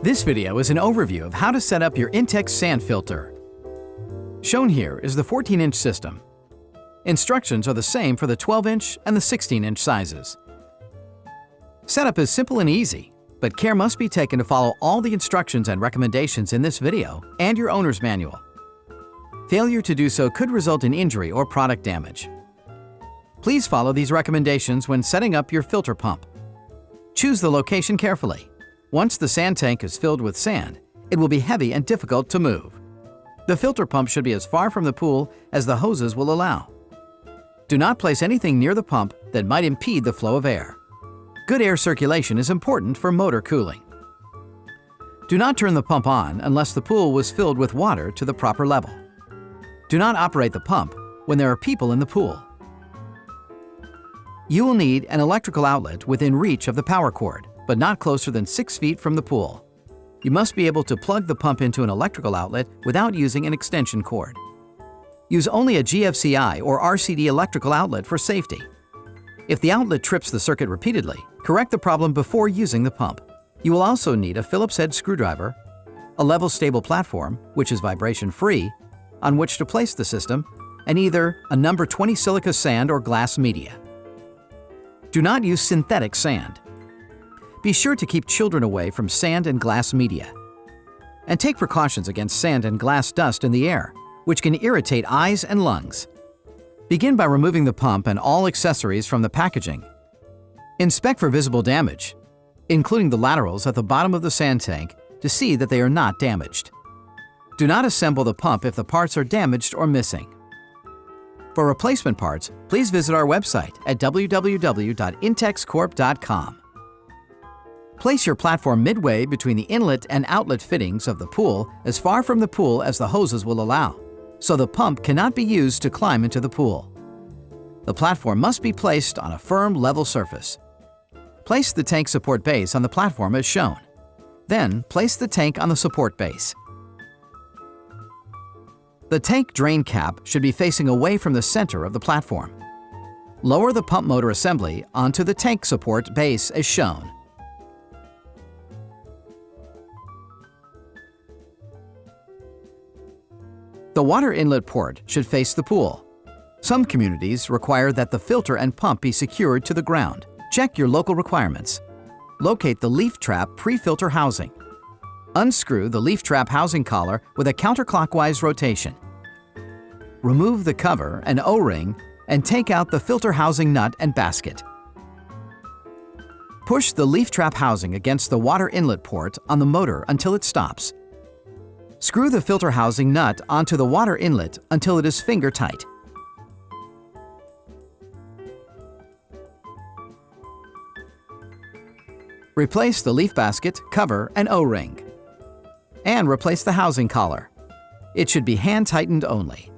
This video is an overview of how to set up your Intex sand filter. Shown here is the 14-inch system. Instructions are the same for the 12-inch and the 16-inch sizes. Setup is simple and easy, but care must be taken to follow all the instructions and recommendations in this video and your owner's manual. Failure to do so could result in injury or product damage. Please follow these recommendations when setting up your filter pump. Choose the location carefully. Once the sand tank is filled with sand, it will be heavy and difficult to move. The filter pump should be as far from the pool as the hoses will allow. Do not place anything near the pump that might impede the flow of air. Good air circulation is important for motor cooling. Do not turn the pump on unless the pool was filled with water to the proper level. Do not operate the pump when there are people in the pool. You will need an electrical outlet within reach of the power cord, but not closer than 6 feet from the pool. You must be able to plug the pump into an electrical outlet without using an extension cord. Use only a GFCI or RCD electrical outlet for safety. If the outlet trips the circuit repeatedly, correct the problem before using the pump. You will also need a Phillips head screwdriver, a level stable platform, which is vibration-free, on which to place the system, and either a number 20 silica sand or glass media. Do not use synthetic sand. Be sure to keep children away from sand and glass media. And take precautions against sand and glass dust in the air, which can irritate eyes and lungs. Begin by removing the pump and all accessories from the packaging. Inspect for visible damage, including the laterals at the bottom of the sand tank, to see that they are not damaged. Do not assemble the pump if the parts are damaged or missing. For replacement parts, please visit our website at www.intexcorp.com. Place your platform midway between the inlet and outlet fittings of the pool as far from the pool as the hoses will allow, so the pump cannot be used to climb into the pool. The platform must be placed on a firm, level surface. Place the tank support base on the platform as shown. Then, place the tank on the support base. The tank drain cap should be facing away from the center of the platform. Lower the pump motor assembly onto the tank support base as shown. The water inlet port should face the pool. Some communities require that the filter and pump be secured to the ground. Check your local requirements. Locate the leaf trap pre-filter housing. Unscrew the leaf trap housing collar with a counterclockwise rotation. Remove the cover and O-ring and take out the filter housing nut and basket. Push the leaf trap housing against the water inlet port on the motor until it stops. Screw the filter housing nut onto the water inlet until it is finger tight. Replace the leaf basket, cover, and O-ring. And replace the housing collar. It should be hand tightened only.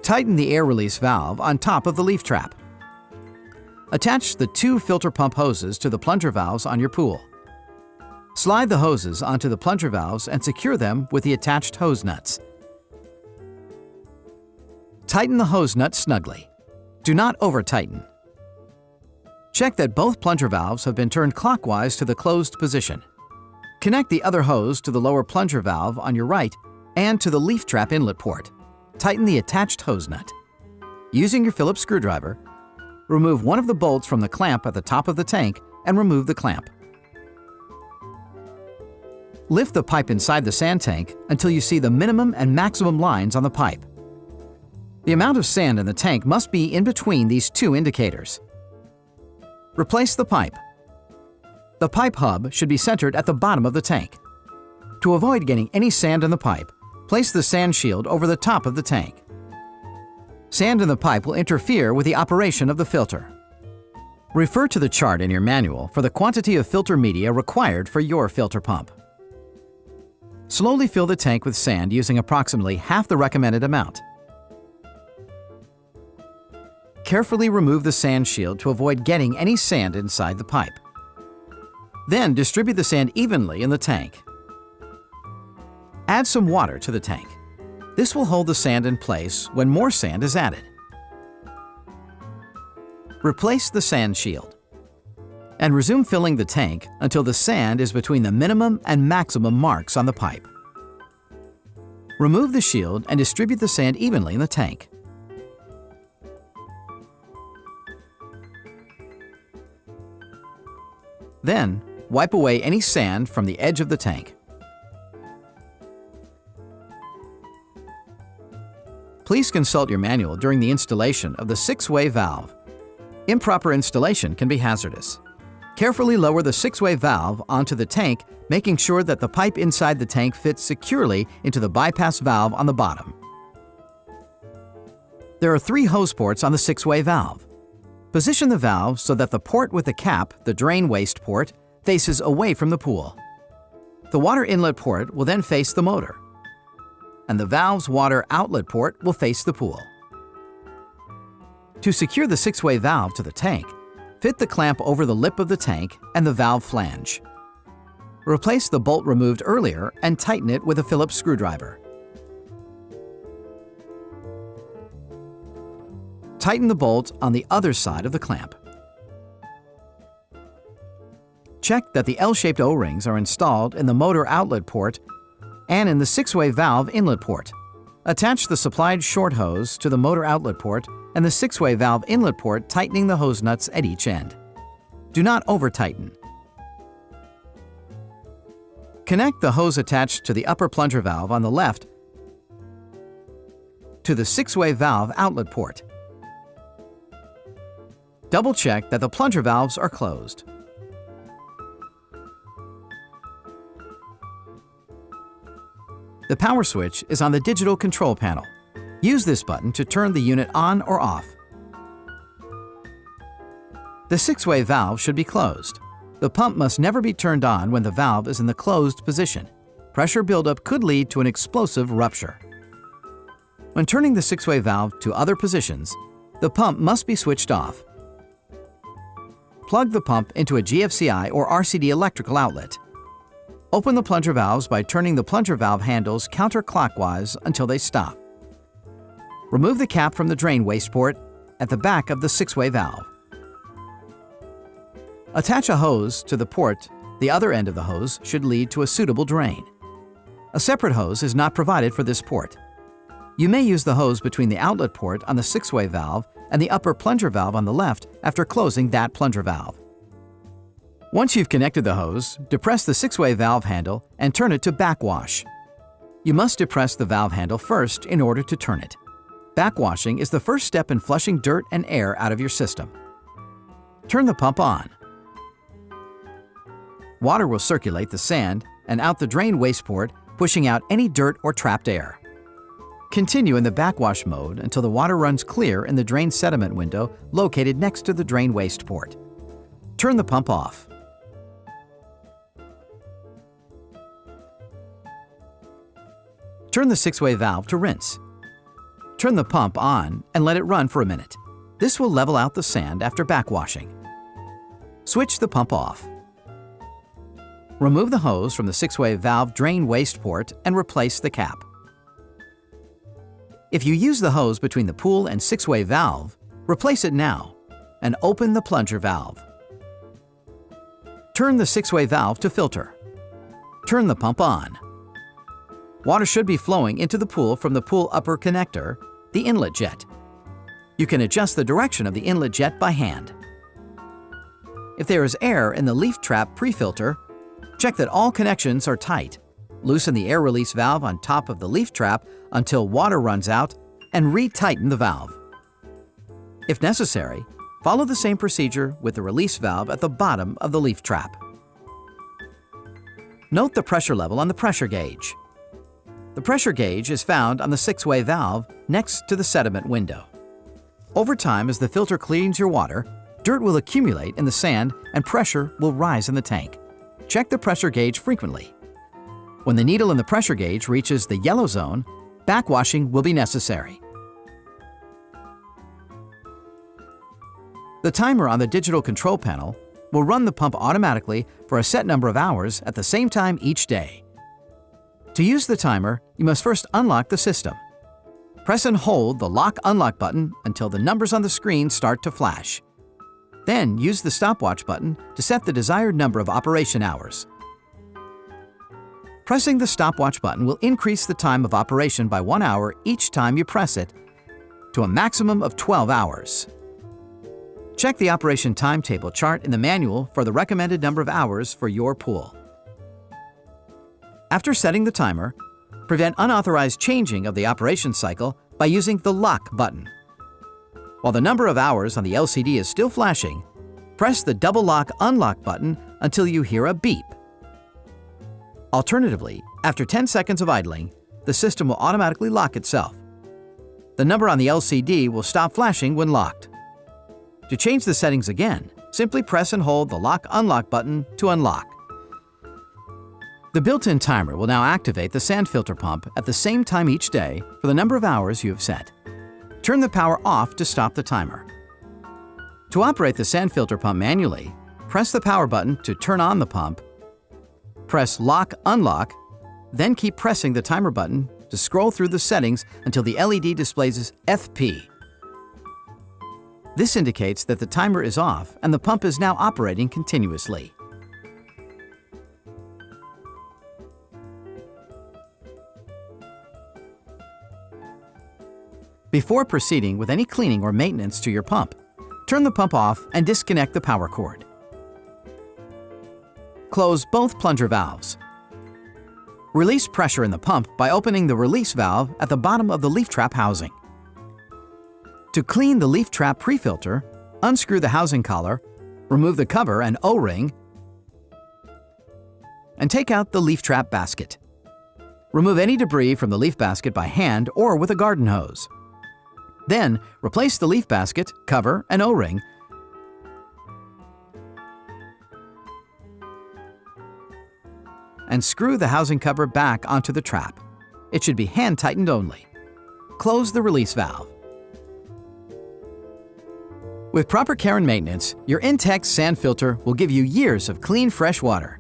Tighten the air release valve on top of the leaf trap. Attach the 2 filter pump hoses to the plunger valves on your pool. Slide the hoses onto the plunger valves and secure them with the attached hose nuts. Tighten the hose nuts snugly. Do not over-tighten. Check that both plunger valves have been turned clockwise to the closed position. Connect the other hose to the lower plunger valve on your right and to the leaf trap inlet port. Tighten the attached hose nut. Using your Phillips screwdriver, remove one of the bolts from the clamp at the top of the tank and remove the clamp. Lift the pipe inside the sand tank until you see the minimum and maximum lines on the pipe. The amount of sand in the tank must be in between these 2 indicators. Replace the pipe. The pipe hub should be centered at the bottom of the tank. To avoid getting any sand in the pipe, place the sand shield over the top of the tank. Sand in the pipe will interfere with the operation of the filter. Refer to the chart in your manual for the quantity of filter media required for your filter pump. Slowly fill the tank with sand using approximately half the recommended amount. Carefully remove the sand shield to avoid getting any sand inside the pipe. Then distribute the sand evenly in the tank. Add some water to the tank. This will hold the sand in place when more sand is added. Replace the sand shield. And resume filling the tank until the sand is between the minimum and maximum marks on the pipe. Remove the shield and distribute the sand evenly in the tank. Then, wipe away any sand from the edge of the tank. Please consult your manual during the installation of the 6-way valve. Improper installation can be hazardous. Carefully lower the 6-way valve onto the tank, making sure that the pipe inside the tank fits securely into the bypass valve on the bottom. There are 3 hose ports on the 6-way valve. Position the valve so that the port with the cap, the drain waste port, faces away from the pool. The water inlet port will then face the motor, and the valve's water outlet port will face the pool. To secure the 6-way valve to the tank, fit the clamp over the lip of the tank and the valve flange. Replace the bolt removed earlier and tighten it with a Phillips screwdriver. Tighten the bolt on the other side of the clamp. Check that the L-shaped O-rings are installed in the motor outlet port and in the 6-way valve inlet port. Attach the supplied short hose to the motor outlet port and the 6-way valve inlet port, tightening the hose nuts at each end. Do not over-tighten. Connect the hose attached to the upper plunger valve on the left to the 6-way valve outlet port. Double-check that the plunger valves are closed. The power switch is on the digital control panel. Use this button to turn the unit on or off. The 6-way valve should be closed. The pump must never be turned on when the valve is in the closed position. Pressure buildup could lead to an explosive rupture. When turning the 6-way valve to other positions, the pump must be switched off. Plug the pump into a GFCI or RCD electrical outlet. Open the plunger valves by turning the plunger valve handles counterclockwise until they stop. Remove the cap from the drain waste port at the back of the 6-way valve. Attach a hose to the port. The other end of the hose should lead to a suitable drain. A separate hose is not provided for this port. You may use the hose between the outlet port on the 6-way valve and the upper plunger valve on the left after closing that plunger valve. Once you've connected the hose, depress the 6-way valve handle and turn it to backwash. You must depress the valve handle first in order to turn it. Backwashing is the first step in flushing dirt and air out of your system. Turn the pump on. Water will circulate the sand and out the drain waste port, pushing out any dirt or trapped air. Continue in the backwash mode until the water runs clear in the drain sediment window located next to the drain waste port. Turn the pump off. Turn the 6-way valve to rinse. Turn the pump on and let it run for a minute. This will level out the sand after backwashing. Switch the pump off. Remove the hose from the 6-way valve drain waste port and replace the cap. If you use the hose between the pool and 6-way valve, replace it now and open the plunger valve. Turn the 6-way valve to filter. Turn the pump on. Water should be flowing into the pool from the pool upper connector, the inlet jet. You can adjust the direction of the inlet jet by hand. If there is air in the leaf trap pre-filter, check that all connections are tight. Loosen the air release valve on top of the leaf trap until water runs out and re-tighten the valve. If necessary, follow the same procedure with the release valve at the bottom of the leaf trap. Note the pressure level on the pressure gauge. The pressure gauge is found on the 6-way valve next to the sediment window. Over time, as the filter cleans your water, dirt will accumulate in the sand and pressure will rise in the tank. Check the pressure gauge frequently. When the needle in the pressure gauge reaches the yellow zone, backwashing will be necessary. The timer on the digital control panel will run the pump automatically for a set number of hours at the same time each day. To use the timer, you must first unlock the system. Press and hold the lock-unlock button until the numbers on the screen start to flash. Then use the stopwatch button to set the desired number of operation hours. Pressing the stopwatch button will increase the time of operation by 1 hour each time you press it to a maximum of 12 hours. Check the operation timetable chart in the manual for the recommended number of hours for your pool. After setting the timer, prevent unauthorized changing of the operation cycle by using the lock button. While the number of hours on the LCD is still flashing, press the double lock unlock button until you hear a beep. Alternatively, after 10 seconds of idling, the system will automatically lock itself. The number on the LCD will stop flashing when locked. To change the settings again, simply press and hold the lock-unlock button to unlock. The built-in timer will now activate the sand filter pump at the same time each day for the number of hours you have set. Turn the power off to stop the timer. To operate the sand filter pump manually, press the power button to turn on the pump, press lock-unlock, then keep pressing the timer button to scroll through the settings until the LED displays FP. This indicates that the timer is off and the pump is now operating continuously. Before proceeding with any cleaning or maintenance to your pump, turn the pump off and disconnect the power cord. Close both plunger valves. Release pressure in the pump by opening the release valve at the bottom of the leaf trap housing. To clean the leaf trap pre-filter, unscrew the housing collar, remove the cover and O-ring, and take out the leaf trap basket. Remove any debris from the leaf basket by hand or with a garden hose. Then, replace the leaf basket, cover, and O-ring, and screw the housing cover back onto the trap. It should be hand-tightened only. Close the release valve. With proper care and maintenance, your Intex sand filter will give you years of clean, fresh water.